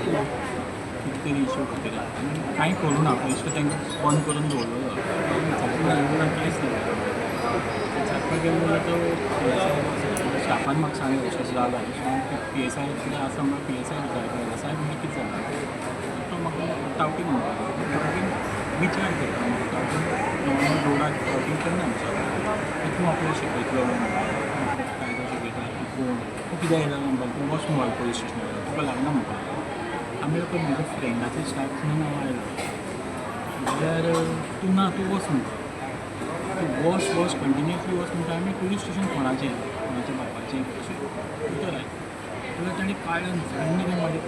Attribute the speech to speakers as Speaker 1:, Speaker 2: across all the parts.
Speaker 1: कितीतरी इश्यू खातीर आनी कांय करूं ना बेश्टो तांकां बंद करून दवरलेलो विचारपाक कांयच ना विचारपाक गेलो जाल्यार तो स्टाफान म्हाका सांगलें अशें अशें जालां सो PSI कितें आसा म्हणून PSI विचारपाक सायब म्हणजे कितें जालां तो म्हाका टावटींग म्हणपाक टावटींग विचार करता म्हाका टावटींग नॉर्मल रोडार टावटींग केन्ना विचारता तूं आपल्याक शिकयतलो कायदो शिकयता तूं कितें येयला म्हणपाक तूं वच मोबायल पुलीस स्टेशनार तुका लागना म्हणपाक आमी लोक म्हज्या फ्रेंडाचे स्टाफान हांव आयलो जाल्यार तूं ना तूं वच म्हणटा तूं वच कंटिन्युअसली वच म्हणटा आमी पुलीस स्टेशन कोणाचें बापाचें अशें उतर आयलें जाल्यार ताणें काळ्यान जाणीन कितें मागीर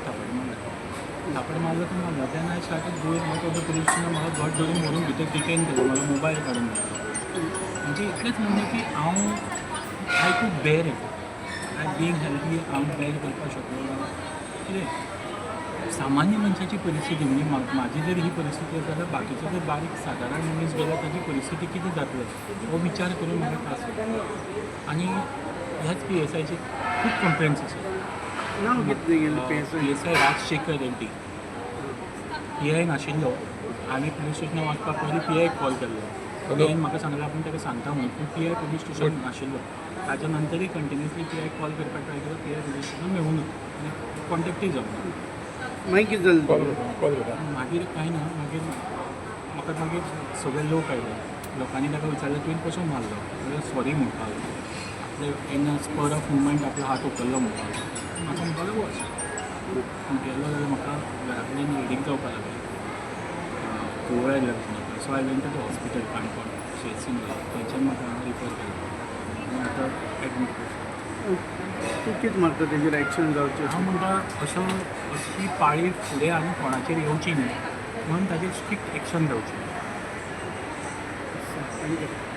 Speaker 1: थापड मारलो तो मारलो then I started going out of the police station म्हाका घट धरून व्हरून भितर डिटेन केलो म्हाका मोबायल काडून दिलो म्हणजे इतलेंच म्हणणें की हांव I could bear it I being healthy हांव बेर करपाक शकलो कितें सामान्य मनशाची परिस्थिती म्हणजे माझी जर ही परिस्थिती आसा जाल्यार बाकीचो जर बारीक सादारण मनीस गेल्यार ताची परिस्थिती कितें जातलो हो विचार करून म्हाका त्रास जाता आनी ह्याच PSIचे खूब कंप्लेंट्स आसा
Speaker 2: नांव कितें गेलें
Speaker 1: PSI राजशेखर रेड्डी PI नाशिल्लो आमी पुलीस स्टेशनार वचपाक पयलीं PI कॉल केल्लो PIन म्हाका सांगलें आपूण ताका सांगता म्हणून पूण PI पुलीस स्टेशन नाशिल्लो ताच्या नंतरय कंटिन्युअसली PI कॉल करपाक ट्राय केलो PI पुलीस स्टेशन मेळूं ना आनी कॉन्टेक्टूय जावना
Speaker 2: मागीर कितें जालें
Speaker 1: मागीर कांय ना मागीर म्हाका मागीर सगळे लोक आयले लोकांनी ताका विचारलें तुवें कसो मारलो जाल्यार सॉरी म्हणपाक लागलो आपले इन स्पर ऑफ मुवमेंट आपलो हात उखल्लो म्हणपाक लागलो म्हाका म्हणपाक वच गेलो जाल्यार म्हाका घरा कडेन हेडीक जावपाक लागलें कोवळ्या लागलो so I went to the hospital Canacona CHC थंयच्यान म्हाका रिफर केलो आनी आतां एडमीट करता
Speaker 2: तूं कितें मारता तेजेर एक्शन जावचें
Speaker 1: हांव म्हणटा अशी पाळी फुडें आनी कोणाचेर येवची न्ही म्हणून ताजेर स्ट्रिक्ट एक्शन जावचें
Speaker 2: थँक्यू